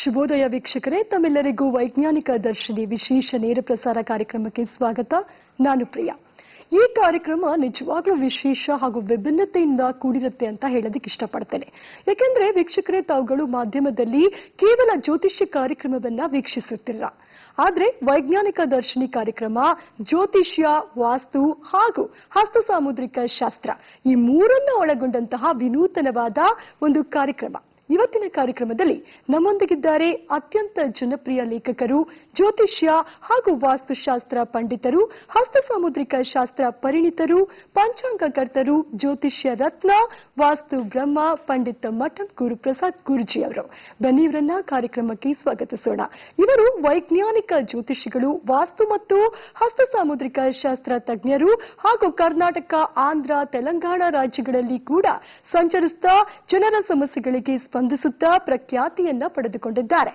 ಶುಭೋದಯ ವೀಕ್ಷಕರೇ, ತಮ್ಮೆಲ್ಲರಿಗೂ ವೈಜ್ಞಾನಿಕ ದರ್ಶಿನಿ ವಿಶೇಷ ನೇರ ಪ್ರಸಾರ ಕಾರ್ಯಕ್ರಮಕ್ಕೆ ಸ್ವಾಗತ. ನಾನು ಪ್ರಿಯಾ. ಈ ಕಾರ್ಯಕ್ರಮ ನಿಜವಾಗ್ಲೂ ವಿಶೇಷ ಹಾಗೂ ವಿಭಿನ್ನತೆಯಿಂದ ಕೂಡಿರುತ್ತೆ ಅಂತ ಹೇಳೋದಕ್ಕೆ ಇಷ್ಟಪಡ್ತೇನೆ. ಯಾಕೆಂದ್ರೆ ವೀಕ್ಷಕರೇ, ತಾವುಗಳು ಮಾಧ್ಯಮದಲ್ಲಿ ಕೇವಲ ಜ್ಯೋತಿಷ್ಯ ಕಾರ್ಯಕ್ರಮವನ್ನ ವೀಕ್ಷಿಸುತ್ತಿಲ್ಲ. ಆದ್ರೆ ವೈಜ್ಞಾನಿಕ ದರ್ಶಿನಿ ಕಾರ್ಯಕ್ರಮ ಜ್ಯೋತಿಷ್ಯ, ವಾಸ್ತು ಹಾಗೂ ಹಸ್ತ ಸಾಮುದ್ರಿಕ ಶಾಸ್ತ್ರ ಈ ಮೂರನ್ನ ಒಳಗೊಂಡಂತಹ ವಿನೂತನವಾದ ಒಂದು ಕಾರ್ಯಕ್ರಮ. ಇವತ್ತಿನ ಕಾರ್ಯಕ್ರಮದಲ್ಲಿ ನಮ್ಮೊಂದಿಗಿದ್ದಾರೆ ಅತ್ಯಂತ ಜನಪ್ರಿಯ ಲೇಖಕರು, ಜ್ಯೋತಿಷ್ಯ ಹಾಗೂ ವಾಸ್ತುಶಾಸ್ತ್ರ ಪಂಡಿತರು, ಹಸ್ತ ಸಾಮುದ್ರಿಕ ಶಾಸ್ತ್ರ ಪರಿಣಿತರು, ಪಂಚಾಂಗಕರ್ತರು, ಜ್ಯೋತಿಷ್ಯ ರತ್ನ, ವಾಸ್ತು ಬ್ರಹ್ಮ ಪಂಡಿತ ಮಠಂ ಗುರುಪ್ರಸಾದ್ ಗುರುಜಿ ಅವರು. ಬನ್ನಿ ಇವರನ್ನ ಕಾರ್ಯಕ್ರಮಕ್ಕೆ ಸ್ವಾಗತಿಸೋಣ. ಇವರು ವೈಜ್ಞಾನಿಕ ಜ್ಯೋತಿಷಿಗಳು, ವಾಸ್ತು ಮತ್ತು ಹಸ್ತ ಸಾಮುದ್ರಿಕ ಶಾಸ್ತ್ರ ತಜ್ಞರು ಹಾಗೂ ಕರ್ನಾಟಕ, ಆಂಧ್ರ, ತೆಲಂಗಾಣ ರಾಜ್ಯಗಳಲ್ಲಿ ಕೂಡ ಸಂಚರಿಸುತ್ತಾ ಜನರ ಸಮಸ್ಯೆಗಳಿಗೆ ಸ್ಪಂದಿಸುತ್ತಾ ಪ್ರಖ್ಯಾತಿಯನ್ನ ಪಡೆದುಕೊಂಡಿದ್ದಾರೆ.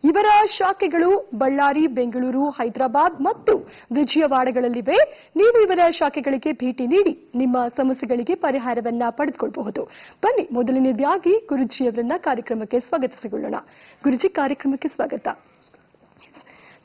ಇವರ ಶಾಖೆಗಳು ಬಳ್ಳಾರಿ, ಬೆಂಗಳೂರು, ಹೈದರಾಬಾದ್ ಮತ್ತು ವಿಜಯವಾಡಗಳಲ್ಲಿವೆ. ನೀವು ಇವರ ಶಾಖೆಗಳಿಗೆ ಭೇಟಿ ನೀಡಿ ನಿಮ್ಮ ಸಮಸ್ಯೆಗಳಿಗೆ ಪರಿಹಾರವನ್ನ ಪಡೆದುಕೊಳ್ಳಬಹುದು. ಬನ್ನಿ ಮೊದಲನೇದಾಗಿ ಗುರುಜಿಯವರನ್ನ ಕಾರ್ಯಕ್ರಮಕ್ಕೆ ಸ್ವಾಗತಿಸಿಕೊಳ್ಳೋಣ. ಗುರುಜಿ, ಕಾರ್ಯಕ್ರಮಕ್ಕೆ ಸ್ವಾಗತ.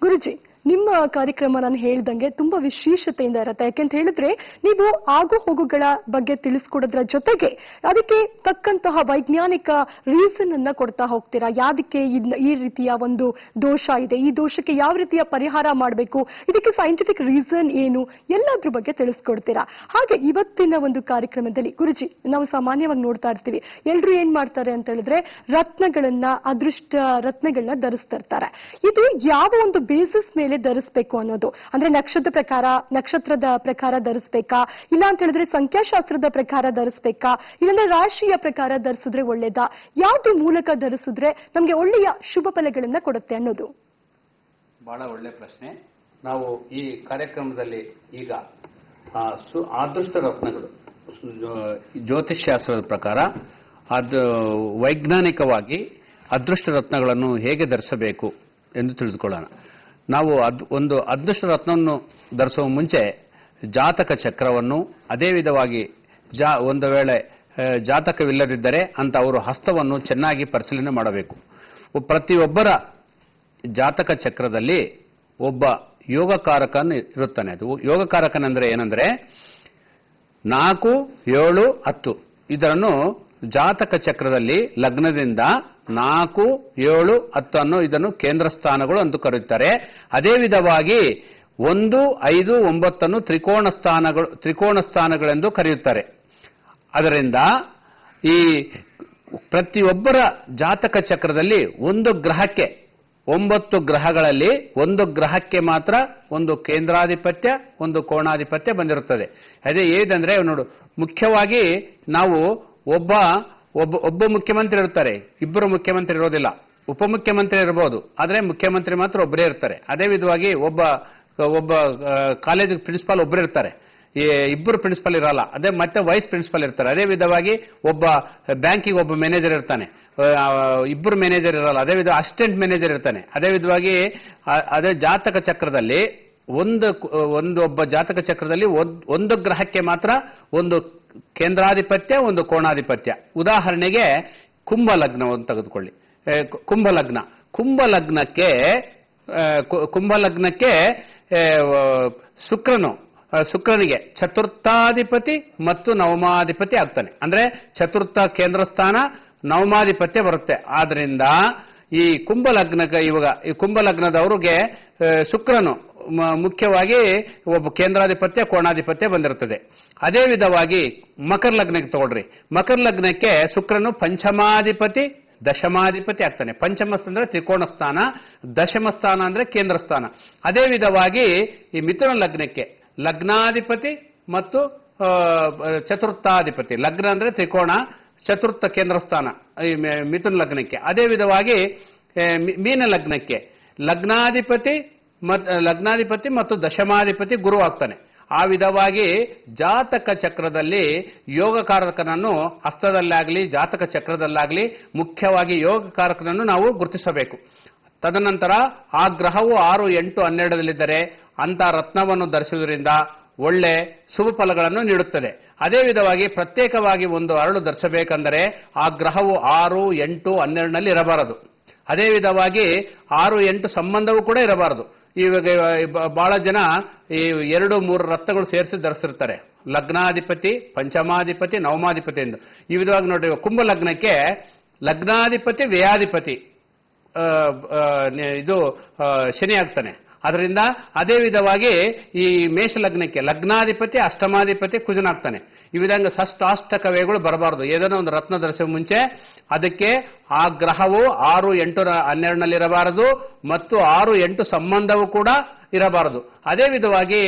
ಗುರುಜಿ, ನಿಮ್ಮ ಕಾರ್ಯಕ್ರಮ ನಾನು ಹೇಳ್ದಂಗೆ ತುಂಬಾ ವಿಶೇಷತೆಯಿಂದ ಇರುತ್ತೆ. ಯಾಕೆಂತ ಹೇಳಿದ್ರೆ ನೀವು ಆಗು ಹೋಗುಗಳ ಬಗ್ಗೆ ತಿಳಿಸ್ಕೊಡೋದ್ರ ಜೊತೆಗೆ ಅದಕ್ಕೆ ತಕ್ಕಂತಹ ವೈಜ್ಞಾನಿಕ ರೀಸನ್ ಅನ್ನ ಕೊಡ್ತಾ ಹೋಗ್ತೀರಾ. ಯಾದಕ್ಕೆ ಈ ರೀತಿಯ ಒಂದು ದೋಷ ಇದೆ, ಈ ದೋಷಕ್ಕೆ ಯಾವ ರೀತಿಯ ಪರಿಹಾರ ಮಾಡಬೇಕು, ಇದಕ್ಕೆ ಸೈಂಟಿಫಿಕ್ ರೀಸನ್ ಏನು, ಎಲ್ಲದ್ರ ಬಗ್ಗೆ ತಿಳಿಸ್ಕೊಡ್ತೀರಾ. ಹಾಗೆ ಇವತ್ತಿನ ಒಂದು ಕಾರ್ಯಕ್ರಮದಲ್ಲಿ ಗುರುಜಿ, ನಾವು ಸಾಮಾನ್ಯವಾಗಿ ನೋಡ್ತಾ ಇರ್ತೀವಿ, ಎಲ್ರು ಏನ್ ಮಾಡ್ತಾರೆ ಅಂತ ಹೇಳಿದ್ರೆ ರತ್ನಗಳನ್ನ, ಅದೃಷ್ಟ ರತ್ನಗಳನ್ನ ಧರಿಸ್ತಿರ್ತಾರೆ. ಇದು ಯಾವ ಒಂದು ಬೇಸಿಸ್ ಮೇಲೆ ಧರಿಸಬೇಕು ಅನ್ನೋದು, ಅಂದ್ರೆ ನಕ್ಷತ್ರದ ಪ್ರಕಾರ ಧರಿಸಬೇಕಾ, ಇಲ್ಲ ಅಂತ ಹೇಳಿದ್ರೆ ಸಂಖ್ಯಾಶಾಸ್ತ್ರದ ಪ್ರಕಾರ ಧರಿಸಬೇಕಾ, ಇಲ್ಲ ರಾಶಿಯ ಪ್ರಕಾರ ಧರಿಸಿದ್ರೆ ಒಳ್ಳೇದಾ, ಯಾವ್ದು ಮೂಲಕ ಧರಿಸಿದ್ರೆ ನಮ್ಗೆ ಒಳ್ಳೆಯ ಶುಭ ಫಲಗಳನ್ನ ಕೊಡುತ್ತೆ ಅನ್ನೋದು ಬಹಳ ಒಳ್ಳೆ ಪ್ರಶ್ನೆ. ನಾವು ಈ ಕಾರ್ಯಕ್ರಮದಲ್ಲಿ ಈಗ ಅದೃಷ್ಟ ರತ್ನಗಳು ಜ್ಯೋತಿಷ್ಶಾಸ್ತ್ರದ ಪ್ರಕಾರ ಅದು ವೈಜ್ಞಾನಿಕವಾಗಿ ಅದೃಷ್ಟ ರತ್ನಗಳನ್ನು ಹೇಗೆ ಧರಿಸಬೇಕು ಎಂದು ತಿಳಿದುಕೊಳ್ಳೋಣ. ನಾವು ಒಂದು ಅದೃಷ್ಟ ರತ್ನವನ್ನು ಧರಿಸುವ ಮುಂಚೆ ಜಾತಕ ಚಕ್ರವನ್ನು, ಅದೇ ವಿಧವಾಗಿ ಒಂದು ವೇಳೆ ಜಾತಕವಿಲ್ಲದಿದ್ದರೆ ಅಂತ ಅವರು ಹಸ್ತವನ್ನು ಚೆನ್ನಾಗಿ ಪರಿಶೀಲನೆ ಮಾಡಬೇಕು. ಪ್ರತಿಯೊಬ್ಬರ ಜಾತಕ ಚಕ್ರದಲ್ಲಿ ಒಬ್ಬ ಯೋಗಕಾರಕನು ಇರುತ್ತಾನೆ. ಅದು ಯೋಗಕಾರಕನೆಂದರೆ ಏನಂದ್ರೆ 4, 7, 10 ಇದನ್ನು ಜಾತಕ ಚಕ್ರದಲ್ಲಿ ಲಗ್ನದಿಂದ 4, 7, 10 ಅನ್ನು ಇದನ್ನು ಕೇಂದ್ರ ಸ್ಥಾನಗಳು ಎಂದು ಕರೆಯುತ್ತಾರೆ. ಅದೇ ವಿಧವಾಗಿ 1, 5, 9 ಅನ್ನು ತ್ರಿಕೋಣ ಸ್ಥಾನಗಳೆಂದು ಕರೆಯುತ್ತಾರೆ. ಅದರಿಂದ ಈ ಪ್ರತಿಯೊಬ್ಬರ ಜಾತಕ ಚಕ್ರದಲ್ಲಿ ಒಂದು ಗ್ರಹಕ್ಕೆ, 9 ಗ್ರಹಗಳಲ್ಲಿ ಒಂದು ಗ್ರಹಕ್ಕೆ ಮಾತ್ರ ಒಂದು ಕೇಂದ್ರಾಧಿಪತ್ಯ, ಒಂದು ಕೋಣಾಧಿಪತ್ಯ ಬಂದಿರುತ್ತದೆ. ಅದೇ ಏದಂದ್ರೆ ನೋಡು, ಮುಖ್ಯವಾಗಿ ನಾವು ಒಬ್ಬ ಮುಖ್ಯಮಂತ್ರಿ ಇರ್ತಾರೆ, ಇಬ್ಬರು ಮುಖ್ಯಮಂತ್ರಿ ಇರೋದಿಲ್ಲ. ಉಪಮುಖ್ಯಮಂತ್ರಿ ಇರಬಹುದು, ಆದ್ರೆ ಮುಖ್ಯಮಂತ್ರಿ ಮಾತ್ರ ಒಬ್ಬರೇ ಇರ್ತಾರೆ. ಅದೇ ವಿಧವಾಗಿ ಒಬ್ಬ ಕಾಲೇಜ್ ಪ್ರಿನ್ಸಿಪಾಲ್ ಒಬ್ಬರೇ ಇರ್ತಾರೆ, ಇಬ್ಬರು ಪ್ರಿನ್ಸಿಪಾಲ್ ಇರಲ್ಲ. ಅದೇ ಮತ್ತೆ ವೈಸ್ ಪ್ರಿನ್ಸಿಪಾಲ್ ಇರ್ತಾರೆ. ಅದೇ ವಿಧವಾಗಿ ಒಬ್ಬ ಬ್ಯಾಂಕಿಗೆ ಒಬ್ಬ ಮ್ಯಾನೇಜರ್ ಇರ್ತಾನೆ, ಇಬ್ಬರು ಮ್ಯಾನೇಜರ್ ಇರಲ್ಲ. ಅದೇ ವಿಧ ಅಸಿಸ್ಟೆಂಟ್ ಮ್ಯಾನೇಜರ್ ಇರ್ತಾನೆ. ಅದೇ ವಿಧವಾಗಿ ಅದೇ ಜಾತಕ ಚಕ್ರದಲ್ಲಿ ಒಬ್ಬ ಜಾತಕ ಚಕ್ರದಲ್ಲಿ ಒಂದು ಗ್ರಹಕ್ಕೆ ಮಾತ್ರ ಒಂದು ಕೇಂದ್ರಾಧಿಪತ್ಯ, ಒಂದು ಕೋಣಾಧಿಪತ್ಯ. ಉದಾಹರಣೆಗೆ ಕುಂಭಲಗ್ನವನ್ನು ತೆಗೆದುಕೊಳ್ಳಿ. ಕುಂಭಲಗ್ನಕ್ಕೆ ಶುಕ್ರನಿಗೆ ಚತುರ್ಥಾಧಿಪತಿ ಮತ್ತು ನವಮಾಧಿಪತಿ ಆಗ್ತಾನೆ. ಅಂದ್ರೆ ಚತುರ್ಥ ಕೇಂದ್ರ ಸ್ಥಾನ, ನವಮಾಧಿಪತ್ಯ ಬರುತ್ತೆ. ಆದ್ರಿಂದ ಈ ಕುಂಭಲಗ್ನದವರಿಗೆ ಶುಕ್ರನು ಮುಖ್ಯವಾಗಿ ಒಬ್ಬ ಕೇಂದ್ರಾಧಿಪತ್ಯ, ಕೋಣಾಧಿಪತ್ಯ ಬಂದಿರುತ್ತದೆ. ಅದೇ ವಿಧವಾಗಿ ಮಕರ ಲಗ್ನಕ್ಕೆ ತಗೊಳ್ರಿ. ಮಕರ ಲಗ್ನಕ್ಕೆ ಶುಕ್ರನು ಪಂಚಮಾಧಿಪತಿ, ದಶಮಾಧಿಪತಿ ಆಗ್ತಾನೆ. ಪಂಚಮ ಅಂದ್ರೆ ತ್ರಿಕೋಣ ಸ್ಥಾನ, ದಶಮ ಸ್ಥಾನ ಅಂದ್ರೆ ಕೇಂದ್ರ ಸ್ಥಾನ. ಅದೇ ವಿಧವಾಗಿ ಈ ಮಿಥುನ ಲಗ್ನಕ್ಕೆ ಲಗ್ನಾಧಿಪತಿ ಮತ್ತು ಚತುರ್ಥಾಧಿಪತಿ. ಲಗ್ನ ಅಂದ್ರೆ ತ್ರಿಕೋಣ, ಚತುರ್ಥ ಕೇಂದ್ರ ಸ್ಥಾನ ಈ ಮಿಥುನ ಲಗ್ನಕ್ಕೆ. ಅದೇ ವಿಧವಾಗಿ ಮೀನ ಲಗ್ನಕ್ಕೆ ಲಗ್ನಾಧಿಪತಿ ಮತ್ತು ದಶಮಾಧಿಪತಿ ಗುರು ಆಗ್ತಾನೆ. ಆ ವಿಧವಾಗಿ ಜಾತಕ ಚಕ್ರದಲ್ಲಿ ಯೋಗಕಾರಕನನ್ನು ಹಸ್ತದಲ್ಲಾಗಲಿ ಜಾತಕ ಚಕ್ರದಲ್ಲಾಗಲಿ ಮುಖ್ಯವಾಗಿ ಯೋಗಕಾರಕನನ್ನು ನಾವು ಗುರುತಿಸಬೇಕು. ತದನಂತರ ಆ ಗ್ರಹವು 6, 8, 12 ಅಂತ ರತ್ನವನ್ನು ಧರಿಸುವುದರಿಂದ ಒಳ್ಳೆ ಶುಭ ಫಲಗಳನ್ನು ನೀಡುತ್ತದೆ. ಅದೇ ವಿಧವಾಗಿ ಪ್ರತ್ಯೇಕವಾಗಿ ಒಂದು ಅರಳು ಧರಿಸಬೇಕೆಂದರೆ ಆ ಗ್ರಹವು 6, 8, 12 ಇರಬಾರದು. ಅದೇ ವಿಧವಾಗಿ 6-8 ಸಂಬಂಧವೂ ಕೂಡ ಇರಬಾರದು. ಇವಾಗ ಬಹಳ ಜನ ಈ 2-3 ರತ್ನಗಳು ಸೇರಿಸಿ ಧರಿಸಿರ್ತಾರೆ. ಲಗ್ನಾಧಿಪತಿ, ಪಂಚಮಾಧಿಪತಿ, ನವಮಾಧಿಪತಿ ಎಂದು. ಈ ವಿಧವಾಗಿ ನೋಡ್ರಿ, ಕುಂಭ ಲಗ್ನಕ್ಕೆ ಲಗ್ನಾಧಿಪತಿ ವ್ಯಯಾಧಿಪತಿ ಇದು ಶನಿ ಆಗ್ತಾನೆ. ಅದರಿಂದ ಅದೇ ವಿಧವಾಗಿ ಈ ಮೇಷ ಲಗ್ನಕ್ಕೆ ಲಗ್ನಾಧಿಪತಿ, ಅಷ್ಟಮಾಧಿಪತಿ ಕುಜನಾಗ್ತಾನೆ. ಈ ವಿಧಂಗ ಷಷ್ಟಾಷ್ಟಕ ವ್ಯಯಗಳು ಬರಬಾರದು. ಏದೋ ಒಂದು ರತ್ನ ಧರಿಸುವ ಮುಂಚೆ ಅದಕ್ಕೆ ಆ ಗ್ರಹವು 6, 8, 12 ಇರಬಾರದು ಮತ್ತು 6, 8 ಸಂಬಂಧವೂ ಕೂಡ ಇರಬಾರದು. ಅದೇ ವಿಧವಾಗಿ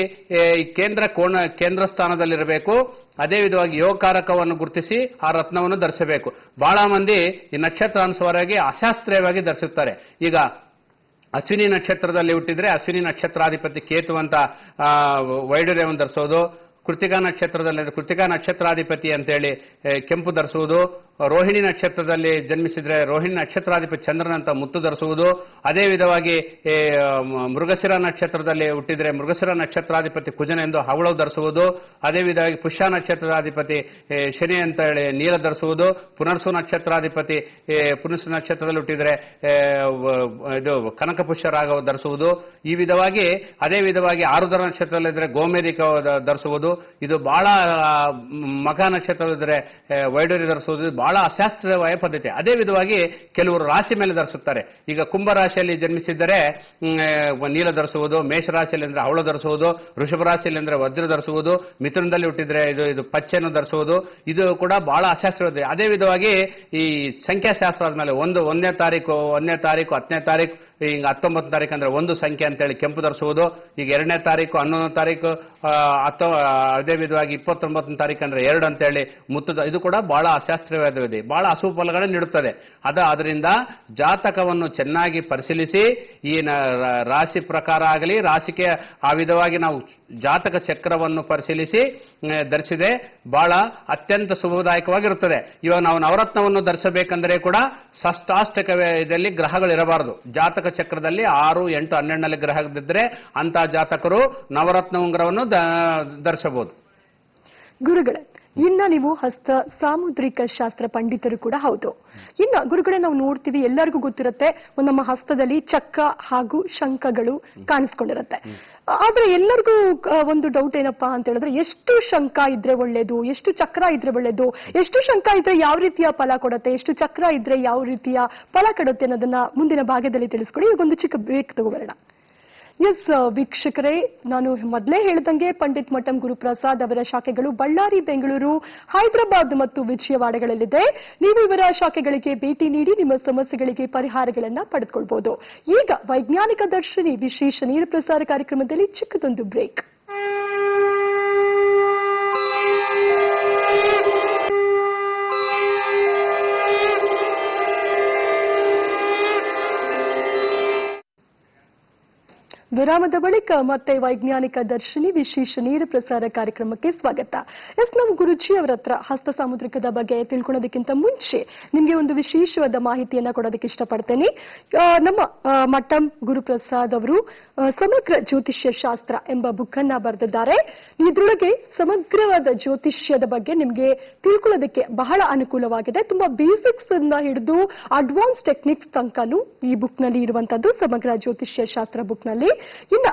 ಕೇಂದ್ರ ಸ್ಥಾನದಲ್ಲಿರಬೇಕು. ಅದೇ ವಿಧವಾಗಿ ಯೋಗಕಾರಕವನ್ನು ಗುರುತಿಸಿ ಆ ರತ್ನವನ್ನು ಧರಿಸಬೇಕು. ಬಹಳ ಮಂದಿ ಈ ನಕ್ಷತ್ರಾನುಸಾರವಾಗಿ ಅಶಾಸ್ತ್ರೀಯವಾಗಿ ಧರಿಸುತ್ತಾರೆ. ಈಗ ಅಶ್ವಿನಿ ನಕ್ಷತ್ರದಲ್ಲಿ ಹುಟ್ಟಿದ್ರೆ ಅಶ್ವಿನಿ ನಕ್ಷತ್ರಾಧಿಪತಿ ಕೇತು ಅಂತ ವೈಡೂರ್ಯವನ್ನು ಧರಿಸೋದು. ಕೃತಿಕಾ ನಕ್ಷತ್ರದಲ್ಲಿ ಕೃತಿಕಾ ನಕ್ಷತ್ರಾಧಿಪತಿ ಅಂತೇಳಿ ಕೆಂಪು ಧರಿಸುವುದು. ರೋಹಿಣಿ ನಕ್ಷತ್ರದಲ್ಲಿ ಜನ್ಮಿಸಿದ್ರೆ ರೋಹಿಣಿ ನಕ್ಷತ್ರಾಧಿಪತಿ ಚಂದ್ರನಂತ ಮುತ್ತು ಧರಿಸುವುದು. ಅದೇ ವಿಧವಾಗಿ ಮೃಗಶಿರ ನಕ್ಷತ್ರದಲ್ಲಿ ಹುಟ್ಟಿದ್ರೆ ಮೃಗಶಿರ ನಕ್ಷತ್ರಾಧಿಪತಿ ಕುಜನ ಎಂದು ಹವಳು ಧರಿಸುವುದು. ಅದೇ ವಿಧವಾಗಿ ಪುಷ್ಯ ನಕ್ಷತ್ರಾಧಿಪತಿ ಶನಿ ಅಂತ ಹೇಳಿ ನೀಲ ಧರಿಸುವುದು. ಪುನರ್ಸು ನಕ್ಷತ್ರಾಧಿಪತಿ ಪುನರ್ಸು ನಕ್ಷತ್ರದಲ್ಲಿ ಹುಟ್ಟಿದ್ರೆ ಇದು ಕನಕ ಪುಷ್ಯ ರಾಗ ಧರಿಸುವುದು. ಈ ವಿಧವಾಗಿ ಅದೇ ವಿಧವಾಗಿ ಆರುದ್ರ ನಕ್ಷತ್ರದಲ್ಲಿದ್ರೆ ಗೋಮೇಧಿಕ ಧರಿಸುವುದು. ಇದು ಬಹಳ ಮಖ ನಕ್ಷತ್ರದಲ್ಲಿದ್ರೆ ವೈಡೂರ್ಯ ಧರಿಸುವುದು ಬಹಳ ಅಶಾಸ್ತ್ರೀಯವಾದ ಪದ್ಧತಿ. ಅದೇ ವಿಧವಾಗಿ ಕೆಲವರು ರಾಶಿ ಮೇಲೆ ಧರಿಸುತ್ತಾರೆ. ಈಗ ಕುಂಭ ರಾಶಿಯಲ್ಲಿ ಜನ್ಮಿಸಿದ್ದರೆ ನೀಲ ಧರಿಸುವುದು, ಮೇಷರಾಶಿಯಲ್ಲಿ ಅಂದ್ರೆ ಹವಳು ಧರಿಸುವುದು, ವೃಷಭ ರಾಶಿಯಲ್ಲಿ ಅಂದ್ರೆ ವಜ್ರ ಧರಿಸುವುದು, ಮಿಥುನದಲ್ಲಿ ಹುಟ್ಟಿದ್ರೆ ಇದು ಪಚ್ಚೆಯನ್ನು ಧರಿಸುವುದು. ಇದು ಕೂಡ ಬಹಳ ಅಶಾಸ್ತ್ರೀಯವಾದ. ಅದೇ ವಿಧವಾಗಿ ಈ ಸಂಖ್ಯಾಶಾಸ್ತ್ರ ಆದ್ಮೇಲೆ 1ನೇ ತಾರೀಕು 10ನೇ ತಾರೀಕು ಈಗ 19ನೇ ತಾರೀಕು ಅಂದ್ರೆ 1 ಸಂಖ್ಯೆ ಅಂತೇಳಿ ಕೆಂಪು ಧರಿಸುವುದು. ಈಗ 2ನೇ ತಾರೀಕು 11ನೇ ತಾರೀಕು ಅದೇ ವಿಧವಾಗಿ 29ನೇ ತಾರೀಕು ಅಂದ್ರೆ 2 ಅಂತೇಳಿ ಮುತ್ತು. ಇದು ಕೂಡ ಬಹಳ ಅಶಾಸ್ತ್ರೀಯವಾದವಿದೆ, ಬಹಳ ಅಶುಭ ಫಲಗಳನ್ನು ನೀಡುತ್ತದೆ. ಅದರಿಂದ ಜಾತಕವನ್ನು ಚೆನ್ನಾಗಿ ಪರಿಶೀಲಿಸಿ ಈ ರಾಶಿ ಪ್ರಕಾರ ಆಗಲಿ ರಾಶಿಗೆ ಆ ವಿಧವಾಗಿ ನಾವು ಜಾತಕ ಚಕ್ರವನ್ನು ಪರಿಶೀಲಿಸಿ ಧರಿಸಿದೆ ಬಹಳ ಅತ್ಯಂತ ಶುಭದಾಯಕವಾಗಿರುತ್ತದೆ. ಇವಾಗ ನಾವು ನವರತ್ನವನ್ನು ಧರಿಸಬೇಕಂದ್ರೆ ಕೂಡ ಷಷ್ಟಾಷ್ಟಕ ಇದರಲ್ಲಿ ಗ್ರಹಗಳಿರಬಾರದು. ಜಾತಕ ಚಕ್ರದಲ್ಲಿ 6, 8, 12 ಗ್ರಹದಿದ್ದರೆ ಅಂತ ಜಾತಕರು ನವರತ್ನ ಉಂಗುರವನ್ನು ಧರಿಸಬಹುದು. ಗುರುಗಳೇ, ಇನ್ನ ನೀವು ಹಸ್ತ ಸಾಮುದ್ರಿಕ ಶಾಸ್ತ್ರ ಪಂಡಿತರು ಕೂಡ ಹೌದು. ಇನ್ನ ಗುರುಗಳೇ, ನಾವು ನೋಡ್ತೀವಿ, ಎಲ್ಲರಿಗೂ ಗೊತ್ತಿರುತ್ತೆ, ನಮ್ಮ ಹಸ್ತದಲ್ಲಿ ಚಕ್ರ ಹಾಗೂ ಶಂಖಗಳು ಕಾಣಿಸ್ಕೊಂಡಿರುತ್ತೆ. ಆದ್ರೆ ಎಲ್ಲರಿಗೂ ಒಂದು ಡೌಟ್ ಏನಪ್ಪಾ ಅಂತ ಹೇಳಿದ್ರೆ, ಎಷ್ಟು ಶಂಖ ಇದ್ರೆ ಒಳ್ಳೇದು, ಎಷ್ಟು ಚಕ್ರ ಇದ್ರೆ ಒಳ್ಳೇದು, ಎಷ್ಟು ಶಂಖ ಇದ್ರೆ ಯಾವ ರೀತಿಯ ಫಲ ಕೊಡುತ್ತೆ, ಎಷ್ಟು ಚಕ್ರ ಇದ್ರೆ ಯಾವ ರೀತಿಯ ಫಲ ಕೊಡುತ್ತೆ ಅನ್ನೋದನ್ನ ಮುಂದಿನ ಭಾಗದಲ್ಲಿ ತಿಳಿಸ್ಕೊಡಿ. ಈಗ ಒಂದು ಚಿಕ್ಕ ಬ್ರೇಕ್ ತಗೋಬರೋಣ. ಎಸ್ ವೀಕ್ಷಕರೇ, ನಾನು ಮೊದಲೇ ಹೇಳಿದಂಗೆ ಪಂಡಿತ್ ಮಠಂ ಗುರುಪ್ರಸಾದ್ ಅವರ ಶಾಖೆಗಳು ಬಳ್ಳಾರಿ, ಬೆಂಗಳೂರು, ಹೈದರಾಬಾದ್ ಮತ್ತು ವಿಜಯವಾಡಗಳಲ್ಲಿದೆ. ನೀವು ಇವರ ಶಾಖೆಗಳಿಗೆ ಭೇಟಿ ನೀಡಿ ನಿಮ್ಮ ಸಮಸ್ಯೆಗಳಿಗೆ ಪರಿಹಾರಗಳನ್ನ ಪಡೆದುಕೊಳ್ಬಹುದು. ಈಗ ವೈಜ್ಞಾನಿಕ ದರ್ಶಿನಿ ವಿಶೇಷ ನೇರ ಪ್ರಸಾರ ಕಾರ್ಯಕ್ರಮದಲ್ಲಿ ಚಿಕ್ಕದೊಂದು ಬ್ರೇಕ್. ವಿರಾಮದ ಬಳಿಕ ಮತ್ತೆ ವೈಜ್ಞಾನಿಕ ದರ್ಶಿನಿ ವಿಶೇಷ ನೇರ ಪ್ರಸಾರ ಕಾರ್ಯಕ್ರಮಕ್ಕೆ ಸ್ವಾಗತ. ನಮ್ಮ ಗುರುಜಿ ಅವರ ಹತ್ರ ಹಸ್ತ ಸಾಮುದ್ರಿಕದ ಬಗ್ಗೆ ತಿಳ್ಕೊಳ್ಳೋದಕ್ಕಿಂತ ಮುಂಚೆ ನಿಮಗೆ ಒಂದು ವಿಶೇಷವಾದ ಮಾಹಿತಿಯನ್ನ ಕೊಡೋದಕ್ಕೆ ಇಷ್ಟಪಡ್ತೇನೆ. ನಮ್ಮ ಮಠಂ ಗುರುಪ್ರಸಾದ್ ಅವರು ಸಮಗ್ರ ಜ್ಯೋತಿಷ್ಯ ಶಾಸ್ತ್ರ ಎಂಬ ಬುಕ್ ಅನ್ನ ಬರೆದಿದ್ದಾರೆ. ಇದ್ರೊಳಗೆ ಸಮಗ್ರವಾದ ಜ್ಯೋತಿಷ್ಯದ ಬಗ್ಗೆ ನಿಮಗೆ ತಿಳ್ಕೊಳ್ಳೋದಕ್ಕೆ ಬಹಳ ಅನುಕೂಲವಾಗಿದೆ. ತುಂಬಾ ಬೇಸಿಕ್ಸ್ ಇಂದ ಹಿಡಿದು ಅಡ್ವಾನ್ಸ್ ಟೆಕ್ನಿಕ್ಸ್ ತನಕನೂ ಈ ಬುಕ್ ನಲ್ಲಿ ಇರುವಂತದ್ದು ಸಮಗ್ರ ಜ್ಯೋತಿಷ್ಯ ಶಾಸ್ತ್ರ ಬುಕ್ ನಲ್ಲಿ. ಇನ್ನ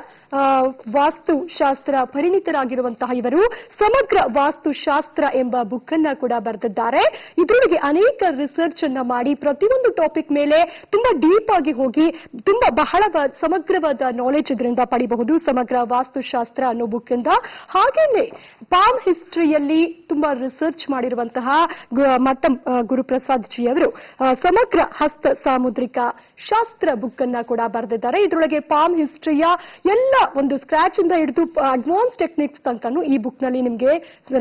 ವಾಸ್ತುಶಾಸ್ತ್ರ ಪರಿಣಿತರಾಗಿರುವಂತಹ ಇವರು ಸಮಗ್ರ ವಾಸ್ತುಶಾಸ್ತ್ರ ಎಂಬ ಬುಕ್ ಅನ್ನ ಕೂಡ ಬರೆದಿದ್ದಾರೆ. ಇದರೊಳಗೆ ಅನೇಕ ರಿಸರ್ಚ್ ಅನ್ನ ಮಾಡಿ ಪ್ರತಿಯೊಂದು ಟಾಪಿಕ್ ಮೇಲೆ ತುಂಬಾ ಡೀಪ್ ಆಗಿ ಹೋಗಿ ತುಂಬಾ ಬಹಳ ಸಮಗ್ರವಾದ ನಾಲೆಜ್ ಇದರಿಂದ ಪಡಿಬಹುದು ಸಮಗ್ರ ವಾಸ್ತುಶಾಸ್ತ್ರ ಅನ್ನೋ ಬುಕ್ ಇಂದ. ಹಾಗೇನೆ ಪಾಮ್ ಹಿಸ್ಟ್ರಿಯಲ್ಲಿ ತುಂಬಾ ರಿಸರ್ಚ್ ಮಾಡಿರುವಂತಹ ಮಠಂ ಗುರುಪ್ರಸಾದ್ ಜಿ ಅವರು ಸಮಗ್ರ ಹಸ್ತ ಸಾಮುದ್ರಿಕ ಶಾಸ್ತ್ರ ಬುಕ್ ಅನ್ನ ಕೂಡ ಬರೆದಿದ್ದಾರೆ. ಇದರೊಳಗೆ ಪಾಮ್ ಹಿಸ್ಟ್ರಿಯ ಎಲ್ಲ ಒಂದು ಸ್ಕ್ರಾಚ್ ಇಂದ ಹಿಡಿದು ಅಡ್ವಾನ್ಸ್ ಟೆಕ್ನಿಕ್ಸ್ ತನಕನೂ ಈ ಬುಕ್ ನಲ್ಲಿ ನಿಮಗೆ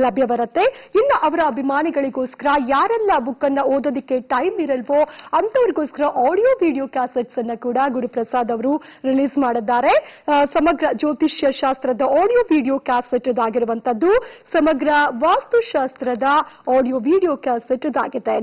ಲಭ್ಯ ಬರುತ್ತೆ. ಇನ್ನು ಅವರ ಅಭಿಮಾನಿಗಳಿಗೋಸ್ಕರ ಯಾರೆಲ್ಲ ಬುಕ್ ಅನ್ನ ಓದೋದಕ್ಕೆ ಟೈಮ್ ಇರಲ್ವೋ ಅಂತವರಿಗೋಸ್ಕರ ಆಡಿಯೋ ವಿಡಿಯೋ ಕ್ಯಾಸೆಟ್ಸ್ ಅನ್ನ ಕೂಡ ಗುರುಪ್ರಸಾದ್ ಅವರು ರಿಲೀಸ್ ಮಾಡಿದ್ದಾರೆ. ಸಮಗ್ರ ಜ್ಯೋತಿಷ್ಯ ಶಾಸ್ತ್ರದ ಆಡಿಯೋ ವಿಡಿಯೋ ಕ್ಯಾಸೆಟ್ ಇದಾಗಿರುವಂತದ್ದು, ಸಮಗ್ರ ವಾಸ್ತುಶಾಸ್ತ್ರದ ಆಡಿಯೋ ವಿಡಿಯೋ ಕ್ಯಾಸೆಟ್ ಇದಾಗಿದೆ.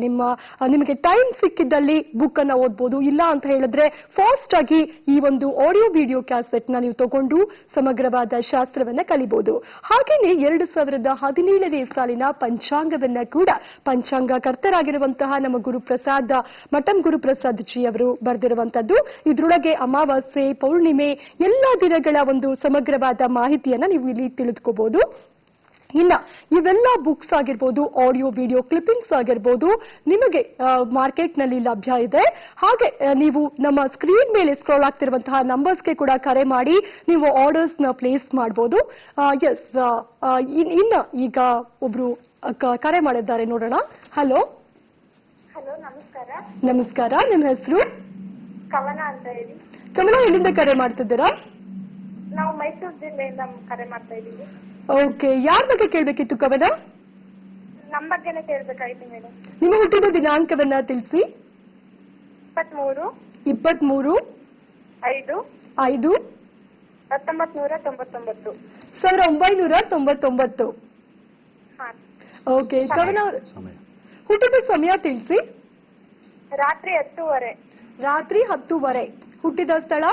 ನಿಮಗೆ ಟೈಮ್ ಸಿಕ್ಕಿದ್ದಲ್ಲಿ ಬುಕ್ ಅನ್ನ ಓದಬಹುದು. ಇಲ್ಲ ಅಂತ ಹೇಳಿದ್ರೆ ಫಾಸ್ಟ್ ಆಗಿ ಈ ಒಂದು ಆಡಿಯೋ ವಿಡಿಯೋ ಕ್ಯಾಸೆಟ್ ಸೆಟ್ ನ ನೀವು ತಗೊಂಡು ಸಮಗ್ರವಾದ ಶಾಸ್ತ್ರವನ್ನ ಕಲಿಬಹುದು. ಹಾಗೇನೆ 2017ನೇ ಸಾಲಿನ ಪಂಚಾಂಗವನ್ನ ಕೂಡ ಪಂಚಾಂಗ ಕರ್ತರಾಗಿರುವಂತಹ ನಮ್ಮ ಗುರುಪ್ರಸಾದ್ ಮಠಂ ಗುರುಪ್ರಸಾದ್ ಜಿ ಅವರು ಬರೆದಿರುವಂತದ್ದು. ಇದ್ರೊಳಗೆ ಅಮಾವಾಸ್ಯೆ, ಪೌರ್ಣಿಮೆ ಎಲ್ಲಾ ದಿನಗಳ ಒಂದು ಸಮಗ್ರವಾದ ಮಾಹಿತಿಯನ್ನ ನೀವು ಇಲ್ಲಿ ತಿಳಿದುಕೋಬಹುದು. ಇನ್ನ ಇವೆಲ್ಲ ಬುಕ್ಸ್ ಆಗಿರ್ಬೋದು, ಆಡಿಯೋ ವಿಡಿಯೋ ಕ್ಲಿಪ್ಪಿಂಗ್ಸ್ ಆಗಿರ್ಬೋದು, ನಿಮಗೆ ಮಾರ್ಕೆಟ್ ನಲ್ಲಿ ಲಭ್ಯ ಇದೆ. ಹಾಗೆ ನೀವು ನಮ್ಮ ಸ್ಕ್ರೀನ್ ಮೇಲೆ ಸ್ಕ್ರೋಲ್ ಆಗ್ತಿರುವಂತಹ ನಂಬರ್ಸ್ಗೆ ಕೂಡ ಕರೆ ಮಾಡಿ ನೀವು ಆರ್ಡರ್ಸ್ ನ ಪ್ಲೇಸ್ ಮಾಡಬಹುದು. ಎಸ್, ಇನ್ನ ಈಗ ಒಬ್ರು ಕರೆ ಮಾಡಿದ್ದಾರೆ, ನೋಡೋಣ. ಹಲೋ. ಹಲೋ, ನಮಸ್ಕಾರ. ನಮಸ್ಕಾರ, ನಿಮ್ಮ ಹೆಸರು? ಕವನ ಅಂತ ಹೇಳಿ. ಕಮಲ, ಎಲ್ಲಿಂದ ಕರೆ ಮಾಡ್ತಿದ್ದೀರಾ? ನಾವು ಮೈಸೂರು ಜಿಲ್ಲೆಯಿಂದ ಕರೆ ಮಾಡ್ತಾ ಇದ್ದೀವಿ. ಓಕೆ, ಯಾರ ಬಗ್ಗೆ ಕೇಳಬೇಕಿತ್ತು ಕವನ? ನಮ್ಮ ಬಗ್ಗೆನೇ ಕೇಳಬೇಕಾಯ್ತು ಮೇಡಮ್. ನಿಮ್ಮ ಹುಟ್ಟಿದ ದಿನಾಂಕವನ್ನ ತಿಳಿಸಿ. 23 5 5 5 1999. 1999. ಹಾ. ಓಕೆ ಕವನ, ಸಮಯ ಹುಟ್ಟಿದ ಸಮಯ ತಿಳಿಸಿ. ರಾತ್ರಿ 10:30. ರಾತ್ರಿ 10:30. ಹುಟ್ಟಿದ ಸ್ಥಳ?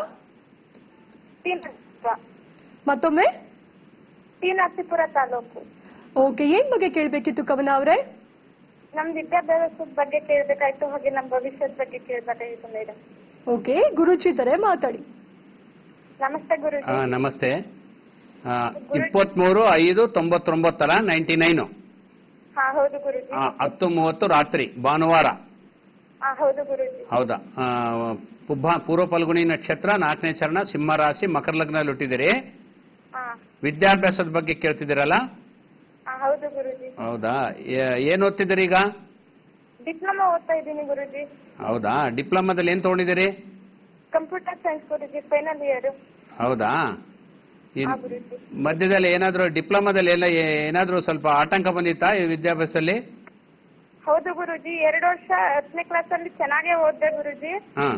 ಮತ್ತೊಮ್ಮೆ? ಶ್ರೀನರಸೀಪುರ ತಾಲೂಕು. ಓಕೆ, ಏನ್ ಬಗ್ಗೆ ಕೇಳಬೇಕಿತ್ತು ಕವನ ಅವರೇ? ನಮ್ ವಿದ್ಯಾಭ್ಯಾಸದ ಬಗ್ಗೆ ಕೇಳಬೇಕಾಯ್ತು, ಹಾಗೆ ನಮ್ಮ ಭವಿಷ್ಯದ ಬಗ್ಗೆ ಕೇಳಬೇಕಾಗಿತ್ತು ಮೇಡಮ್. ಓಕೆ, ಗುರುಜಿ ಇದ್ದಾರೆ, ಮಾತಾಡಿ. ನಮಸ್ತೆ ಗುರುಜಿ. ನಮಸ್ತೆ. 23/5/99 99. ಹಾ, ಹೌದು ಗುರುಜಿ. 10:30 ರಾತ್ರಿ, ಭಾನುವಾರ. ಹಾ, ಹೌದು ಗುರುಜಿ. ಹೌದಾ? ಪೂರ್ವ ಫಲ್ಗುಣಿ ನಕ್ಷತ್ರ, 4ನೇ ಚರಣ, ಸಿಂಹ ರಾಶಿ, ಮಕರ ಲಗ್ನಲ್ಲಿ ಹುಟ್ಟಿದಿರಿ. ಹಾ. ವಿದ್ಯಾಭ್ಯಾಸದ ಬಗ್ಗೆ ಕೇಳ್ತಿದ್ದೀರಲ್ಲ? ಹಾ, ಹೌದು ಗುರುಜಿ. ಹೌದಾ? ಏನ್ ಓದ್ತಿದ್ದೀರಿ ಈಗ? ಡಿಪ್ಲೊಮಾ ಓದ್ತಾ ಇದ್ದೀನಿ ಗುರುಜಿ. ಹೌದಾ? ಡಿಪ್ಲೊಮಾದಲ್ಲಿ ಏನ್ ತಗೊಂಡಿದ್ದೀರಿ? ಕಂಪ್ಯೂಟರ್ ಸೈನ್ಸ್ ಗುರುಜಿ, ಫೈನಲ್ ಇಯರ್. ಹೌದಾ? ಹಾ ಗುರುಜಿ. ಮಧ್ಯದಲ್ಲಿ ಏನಾದ್ರು ಡಿಪ್ಲೊಮಾದಲ್ಲಿ ಎಲ್ಲ ಏನಾದ್ರು ಸ್ವಲ್ಪ ಆತಂಕ ಬಂದಿತ್ತಾ ಈ ವಿದ್ಯಾಭ್ಯಾಸದಲ್ಲಿ? ಹೌದು ಗುರುಜಿ, 2 ವರ್ಷ 10ನೇ ಕ್ಲಾಸ್ ಅಲ್ಲಿ ಚೆನ್ನಾಗೇ ಓದ್ದೆ ಗುರುಜಿ. ಹಾ.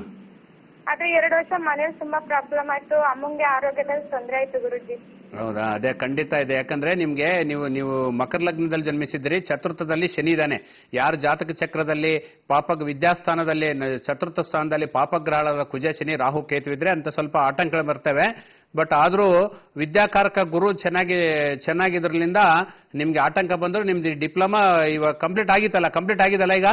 ಆದ್ರೆ 2 ವರ್ಷ ಮನೇಲಿ ತುಂಬಾ ಪ್ರಾಬ್ಲಮ್ ಆಯ್ತು, ಅಮ್ಮಂಗೆ ಆರೋಗ್ಯದಲ್ಲಿ ತೊಂದರೆ ಆಯ್ತು ಗುರುಜಿ. ಹೌದಾ? ಅದೇ ಖಂಡಿತ ಇದೆ. ಯಾಕಂದ್ರೆ ನಿಮ್ಗೆ ನೀವು ಮಕರ ಲಗ್ನದಲ್ಲಿ ಜನ್ಮಿಸಿದ್ರಿ, ಚತುರ್ಥದಲ್ಲಿ ಶನಿ ಇದ್ದಾನೆ. ಯಾರ ಜಾತಕ ಚಕ್ರದಲ್ಲಿ ವಿದ್ಯಾಸ್ಥಾನದಲ್ಲಿ ಚತುರ್ಥ ಸ್ಥಾನದಲ್ಲಿ ಪಾಪಗ್ರಹದ ಕುಜ, ಶನಿ, ರಾಹು, ಕೇತು ಇದ್ರೆ ಅಂತ ಸ್ವಲ್ಪ ಆಟಂಕಗಳು ಬರ್ತವೆ. ಬಟ್ ಆದ್ರೂ ವಿದ್ಯಾಕಾರಕ ಗುರು ಚೆನ್ನಾಗಿದ್ರಲಿಂದ ನಿಮ್ಗೆ ಆತಂಕ ಬಂದ್ರು ನಿಮ್ದು ಡಿಪ್ಲೊಮಾ ಇವಾಗ ಕಂಪ್ಲೀಟ್ ಆಗಿದಲ್ಲ ಈಗ?